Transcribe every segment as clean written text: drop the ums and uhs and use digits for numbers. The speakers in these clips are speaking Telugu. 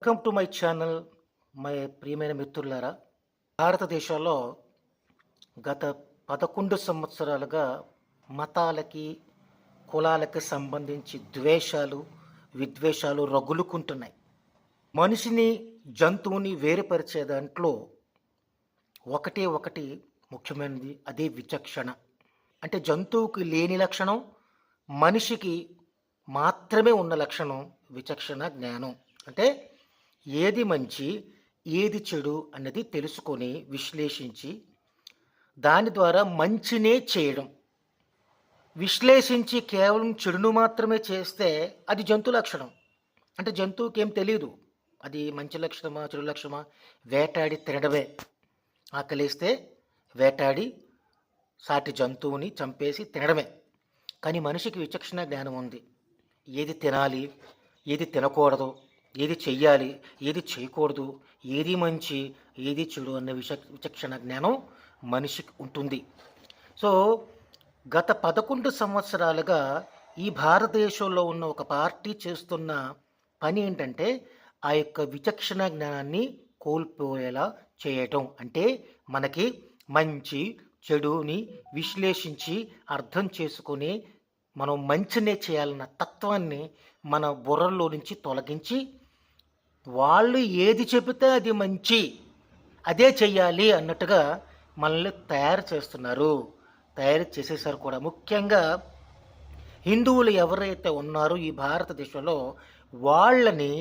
Welcome to my channel. My ప్రియమైన మిత్రులారా, భారతదేశంలో గత 11 సంవత్సరాలుగా మతాలకి, కులాలకి సంబంధించి ద్వేషాలు, విద్వేషాలు రగులుకుంటున్నాయి. మనిషిని, జంతువుని వేరుపరిచే దాంట్లో ఒకటే ఒకటి ముఖ్యమైనది, అదే విచక్షణ. అంటే జంతువుకి లేని లక్షణం, మనిషికి మాత్రమే ఉన్న లక్షణం విచక్షణ, జ్ఞానం. అంటే ఏది మంచి, ఏది చెడు అన్నది తెలుసుకొని విశ్లేషించి దాని ద్వారా మంచినే చేయడం. విశ్లేషించి కేవలం చెడును మాత్రమే చేస్తే అది జంతు లక్షణం. అంటే జంతువుకి ఏం తెలియదు అది మంచి లక్షణమా చెడు లక్షణమా. వేటాడి తినడమే. ఆకలిస్తే వేటాడి సాటి జంతువుని చంపేసి తినడమే. కానీ మనిషికి విచక్షణ జ్ఞానం ఉంది. ఏది తినాలి, ఏది తినకూడదు, ఏది చెయ్యాలి, ఏది చేయకూడదు, ఏది మంచి, ఏది చెడు అన్న విచక్షణ జ్ఞానం మనిషికి ఉంటుంది. సో గత 11 సంవత్సరాలుగా ఈ భారతదేశంలో ఉన్న ఒక పార్టీ చేస్తున్న పని ఏంటంటే ఆ యొక్క విచక్షణ జ్ఞానాన్ని కోల్పోయేలా చేయటం. అంటే మనకి మంచి చెడుని విశ్లేషించి అర్థం చేసుకొని మనం మంచినే చేయాలన్న తత్వాన్ని మన బుర్రలో నుంచి తొలగించి వాళ్ళు ఏది చెబితే అది మంచి, అదే చెయ్యాలి అన్నట్టుగా మనల్ని తయారు చేస్తున్నారు. తయారు చేసేసారు కూడా. ముఖ్యంగా హిందువులు ఎవరైతే ఉన్నారో ఈ భారతదేశంలో వాళ్ళని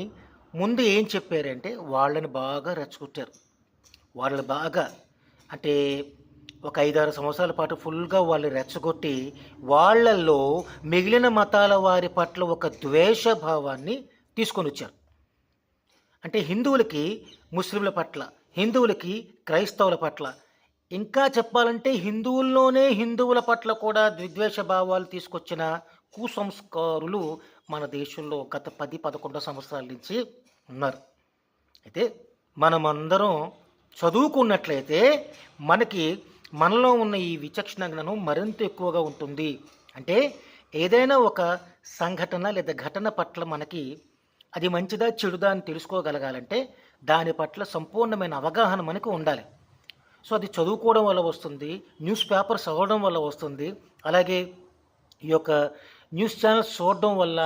ముందు ఏం చెప్పారంటే వాళ్ళని బాగా రెచ్చగొట్టారు. వాళ్ళని బాగా అంటే ఒక 5-6 సంవత్సరాల పాటు ఫుల్గా వాళ్ళు రెచ్చగొట్టి వాళ్ళల్లో మిగిలిన మతాల వారి పట్ల ఒక ద్వేషభావాన్ని తీసుకొని వచ్చారు. అంటే హిందువులకి ముస్లింల పట్ల, హిందువులకి క్రైస్తవుల పట్ల, ఇంకా చెప్పాలంటే హిందువుల్లోనే హిందువుల పట్ల కూడా విద్వేష భావాలు తీసుకొచ్చిన కుసంస్కారులు మన దేశంలో గత 10-11 సంవత్సరాల నుంచి ఉన్నారు. అయితే మనమందరం చదువుకున్నట్లయితే మనకి మనలో ఉన్న ఈ విచక్షణ జ్ఞానం మరింత ఎక్కువగా ఉంటుంది. అంటే ఏదైనా ఒక సంఘటన లేదా ఘటన పట్ల మనకి అది మంచిదా చెడుదా అని తెలుసుకోగలగాలంటే దాని పట్ల సంపూర్ణమైన అవగాహన మనకు ఉండాలి. సో అది చదువుకోవడం వల్ల వస్తుంది, న్యూస్ పేపర్స్ చదవడం వల్ల వస్తుంది, అలాగే ఈ యొక్క న్యూస్ ఛానల్స్ చూడడం వల్ల,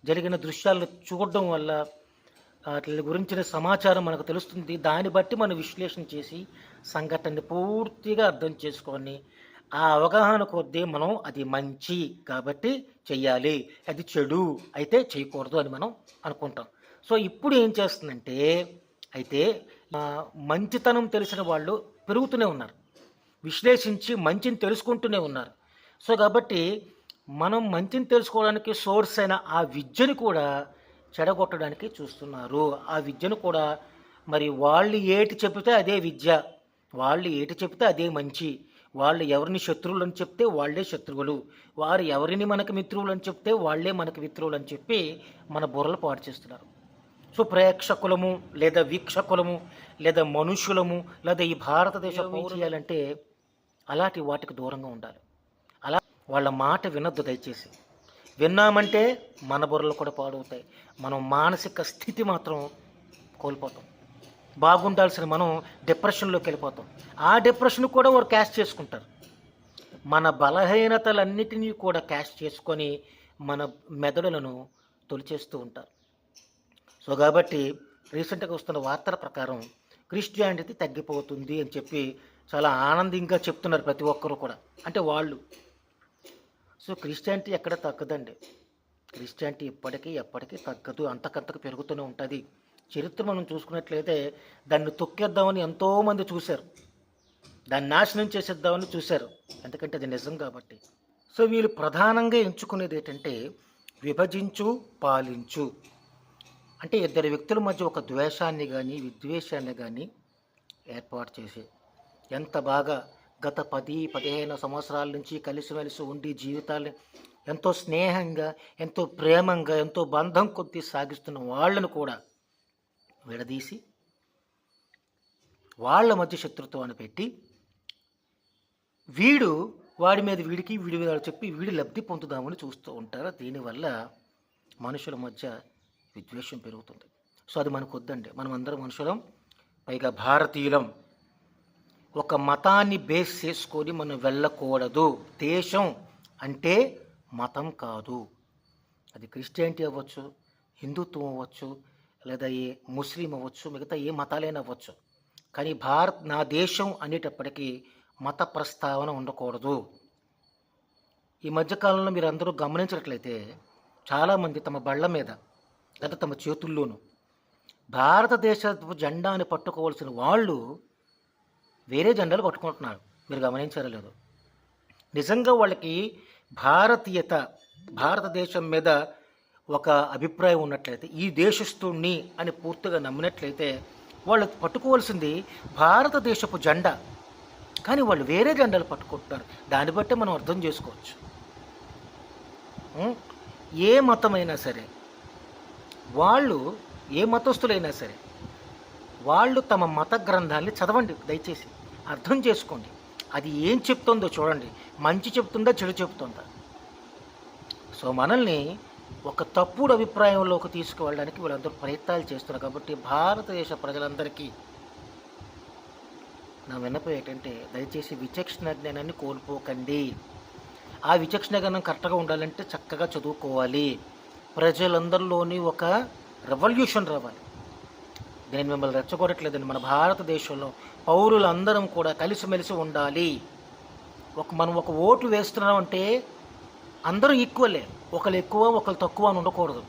జరిగిన దృశ్యాలను చూడడం వల్ల వాటి గురించిన సమాచారం మనకు తెలుస్తుంది. దాన్ని బట్టి మనం విశ్లేషణ చేసి సంఘటనని పూర్తిగా అర్థం చేసుకొని ఆ అవగాహన కొద్దీ మనం అది మంచి కాబట్టి చెయ్యాలి, అది చెడు అయితే చేయకూడదు అని మనం అనుకుంటాం. సో ఇప్పుడు ఏం చేస్తుందంటే అయితే మంచితనం తెలిసిన వాళ్ళు పెరుగుతూనే ఉన్నారు, విశ్లేషించి మంచిని తెలుసుకుంటూనే ఉన్నారు. సో కాబట్టి మనం మంచిని తెలుసుకోవడానికి సోర్స్ అయిన ఆ విద్యను కూడా చెడగొట్టడానికి చూస్తున్నారు. ఆ విద్యను కూడా మరి వాళ్ళు ఏటి చెబితే అదే విద్య, వాళ్ళు ఏటి చెబితే అదే మంచి, వాళ్ళు ఎవరిని శత్రువులు అని చెప్తే వాళ్ళే శత్రువులు, వారు ఎవరిని మనకు మిత్రువులు అని చెప్తే వాళ్ళే మనకు మిత్రువులు అని చెప్పి మన బుర్రలు పాడు చేస్తున్నారు. సో ప్రేక్షకులము లేదా వీక్షకులము లేదా మనుషులము లేదా ఈ భారతదేశం చేయాలంటే అలాంటి వాటికి దూరంగా ఉండాలి. అలా వాళ్ళ మాట వినొద్దు దయచేసి. విన్నామంటే మన బుర్రలు కూడా పాడవుతాయి, మనం మానసిక స్థితి మాత్రం కోల్పోతాం. బాగుండాల్సిన మనం డిప్రెషన్లోకి వెళ్ళిపోతాం. ఆ డిప్రెషన్ కూడా వారు క్యాష్ చేసుకుంటారు. మన బలహీనతలన్నిటినీ కూడా క్యాష్ చేసుకొని మన మెదడులను తొలిచేస్తూ ఉంటారు. సో కాబట్టి రీసెంట్గా వస్తున్న వార్తల ప్రకారం క్రిస్టియానిటీ తగ్గిపోతుంది అని చెప్పి చాలా ఆనందంగా చెప్తున్నారు ప్రతి ఒక్కరూ కూడా. అంటే వాళ్ళు సో క్రిస్టియానిటీ ఎక్కడ తగ్గదండి. క్రిస్టియానిటీ ఎప్పటికీ తగ్గదు, అంతకంతకు పెరుగుతూనే ఉంటుంది. చరిత్ర మనం చూసుకున్నట్లయితే దాన్ని తొక్కేద్దామని ఎంతోమంది చూశారు, దాన్ని నాశనం చేసేద్దామని చూశారు, ఎందుకంటే అది నిజం కాబట్టి. సో వీళ్ళు ప్రధానంగా ఎంచుకునేది ఏంటంటే విభజించు పాలించు. అంటే ఇద్దరు వ్యక్తుల మధ్య ఒక ద్వేషాన్ని కానీ విద్వేషాన్ని కానీ ఏర్పాటు చేసి ఎంత బాగా గత 10-15 సంవత్సరాల నుంచి కలిసిమెలిసి ఉండి జీవితాన్ని ఎంతో స్నేహంగా, ఎంతో ప్రేమంగా, ఎంతో బంధం కొద్దీ సాగిస్తున్న వాళ్ళను కూడా విడదీసి వాళ్ళ మధ్య శత్రుత్వాన్ని పెట్టి వాడి మీద వీడికి చెప్పి వీడి లబ్ధి పొందుదామని చూస్తూ ఉంటారు. దీనివల్ల మనుషుల మధ్య విద్వేషం పెరుగుతుంది. సో అది మనకు వద్దండి. మనం అందరం మనుషులం, పైగా భారతీయులం. ఒక మతాన్ని బేస్ చేసుకొని మనం వెళ్ళకూడదు. దేశం అంటే మతం కాదు. అది క్రిస్టియానిటీ అవ్వచ్చు, హిందుత్వం అవ్వచ్చు, లేదా ఏ ముస్లిం అవ్వచ్చు, మిగతా ఏ మతాలైనా అవ్వచ్చు. కానీ నా దేశం అనేటప్పటికీ మత ప్రస్తావన ఉండకూడదు. ఈ మధ్యకాలంలో మీరు అందరూ గమనించినట్లయితే చాలామంది తమ బళ్ళ మీద లేదా తమ చేతుల్లోనూ భారతదేశపు జెండాని పట్టుకోవాల్సిన వాళ్ళు వేరే జెండాలు పట్టుకుంటున్నారు. మీరు గమనించారో లేదో. నిజంగా వాళ్ళకి భారతదేశం మీద ఒక అభిప్రాయం ఉన్నట్లయితే, ఈ దేశస్థుణ్ణి అని పూర్తిగా నమ్మినట్లయితే వాళ్ళు పట్టుకోవాల్సింది భారతదేశపు జెండా. కానీ వాళ్ళు వేరే జెండాలు పట్టుకుంటున్నారు. దాన్ని బట్టి మనం అర్థం చేసుకోవచ్చు. ఏ మతమైనా సరే, వాళ్ళు ఏ మతస్థులైనా సరే, వాళ్ళు తమ మత గ్రంథాన్ని చదవండి, దయచేసి అర్థం చేసుకోండి. అది ఏం చెప్తుందో చూడండి. మంచి చెప్తుందా, చెడు చెప్తుందా? సో మనల్ని ఒక తప్పుడు అభిప్రాయంలోకి తీసుకువెళ్ళడానికి వీళ్ళందరూ ప్రయత్నాలు చేస్తున్నారు. కాబట్టి భారతదేశ ప్రజలందరికీ నా విన్నపం ఏంటంటే, దయచేసి విచక్షణ జ్ఞానాన్ని కోల్పోకండి. ఆ విచక్షణ జ్ఞానం కరెక్ట్గా ఉండాలంటే చక్కగా చదువుకోవాలి. ప్రజలందరిలోని ఒక రెవల్యూషన్ రావాలి. నేను మిమ్మల్ని రెచ్చగొట్టట్లేదండి. మన భారతదేశంలో పౌరులందరం కూడా కలిసిమెలిసి ఉండాలి. మనం ఒక ఓటు వేస్తున్నాం అంటే అందరూ ఈక్వలే. ఒకరు ఎక్కువ ఒకరు తక్కువ అని ఉండకూడదు.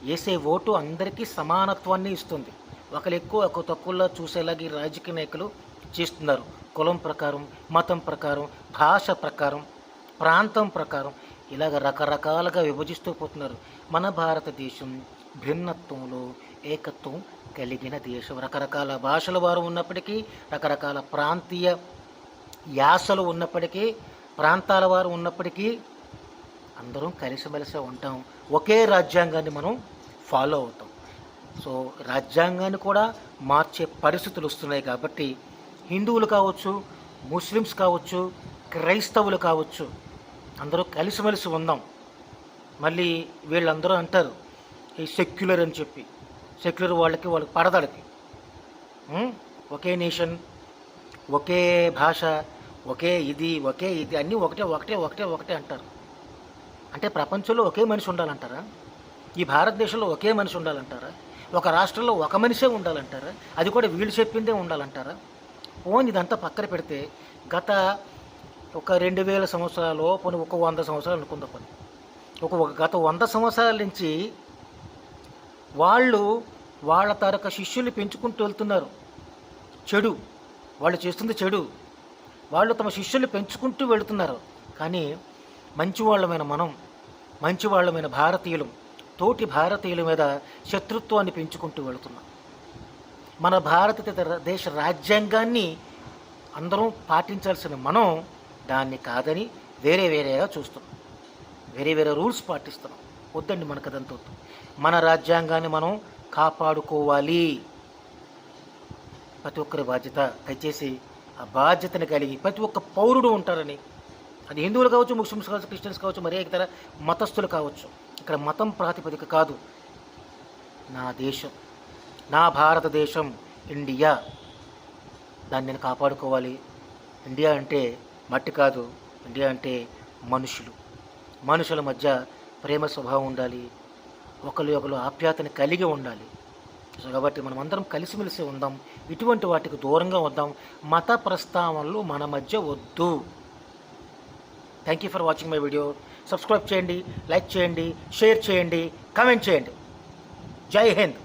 వేసే ఓటు అందరికీ సమానత్వాన్ని ఇస్తుంది. ఒకరు ఎక్కువ ఒక తక్కువలో చూసేలాగా ఈ రాజకీయ నాయకులు చేస్తున్నారు. కులం ప్రకారం, మతం ప్రకారం, భాష ప్రకారం, ప్రాంతం ప్రకారం ఇలాగ రకరకాలుగా విభజిస్తూ పోతున్నారు. మన భారతదేశం భిన్నత్వంలో ఏకత్వం కలిగిన దేశం. రకరకాల భాషల వారు ఉన్నప్పటికీ, రకరకాల ప్రాంతీయ యాసలు ఉన్నప్పటికీ, ప్రాంతాల వారు ఉన్నప్పటికీ అందరం కలిసిమెలిసి ఉంటాం. ఒకే రాజ్యాంగాన్ని మనం ఫాలో అవుతాం. సో రాజ్యాంగాన్ని కూడా మార్చే పరిస్థితులు వస్తున్నాయి. కాబట్టి హిందువులు కావచ్చు, ముస్లిమ్స్ కావచ్చు, క్రైస్తవులు కావచ్చు, అందరూ కలిసిమెలిసి ఉందాం. మళ్ళీ వీళ్ళందరూ అంటారు ఈ సెక్యులర్ అని చెప్పి. సెక్యులర్ వాళ్ళకి పడదలకి ఒకే నేషన్, ఒకే భాష, ఒకే ఇది అన్నీ ఒకటే అంటారు. అంటే ప్రపంచంలో ఒకే మనిషి ఉండాలంటారా? ఈ భారతదేశంలో ఒకే మనిషి ఉండాలంటారా? ఒక రాష్ట్రంలో ఒక మనిషే ఉండాలంటారా? అది కూడా వీళ్ళు చెప్పిందే ఉండాలంటారా? ఇదంతా పక్కన పెడితే గత 2000 సంవత్సరాలు, పోనీ 100 సంవత్సరాలు అనుకుందాం. గత 100 సంవత్సరాల నుంచి వాళ్ళ తారక శిష్యుల్ని పెంచుకుంటూ వెళ్తున్నారు. వాళ్ళు చేస్తుంది చెడు. వాళ్ళు తమ శిష్యుల్ని పెంచుకుంటూ వెళుతున్నారు. కానీ మంచివాళ్ళమైన భారతీయులు తోటి భారతీయుల మీద శత్రుత్వాన్ని పెంచుకుంటూ వెళుతున్నాం. మన భారతదేశ రాజ్యాంగాన్ని అందరం పాటించాల్సిన మనం దాన్ని కాదని వేరేగా చూస్తున్నాం. వేరే రూల్స్ పాటిస్తున్నాం. వద్దండి, మనకు అదంతా వద్దు. మన రాజ్యాంగాన్ని మనం కాపాడుకోవాలి. ప్రతి ఒక్కరి బాధ్యత. దయచేసి ఆ బాధ్యతను కలిగి ప్రతి ఒక్క పౌరుడు ఉంటారని, అది హిందువులు కావచ్చు, ముస్లిమ్స్ కావచ్చు, క్రిస్టియన్స్ కావచ్చు, మరే ఇతర మతస్థులు కావచ్చు. ఇక్కడ మతం ప్రాతిపదిక కాదు. నా దేశం, నా భారతదేశం ఇండియా, దాన్ని నేను కాపాడుకోవాలి. ఇండియా అంటే మట్టి కాదు. ఇండియా అంటే మనుషుల మధ్య ప్రేమ స్వభావం ఉండాలి. ఒకరు ఆప్యాయతని కలిగి ఉండాలి. సో కాబట్టి మనం అందరం కలిసిమెలిసి ఉందాం. ఇటువంటి వాటికి దూరంగా ఉందాం. మత ప్రస్తావనలు మన మధ్య వద్దు. Thank you for watching my video. Subscribe చేయండి, లైక్ చేయండి, షేర్ చేయండి, కామెంట్ చేయండి. జై హింద్.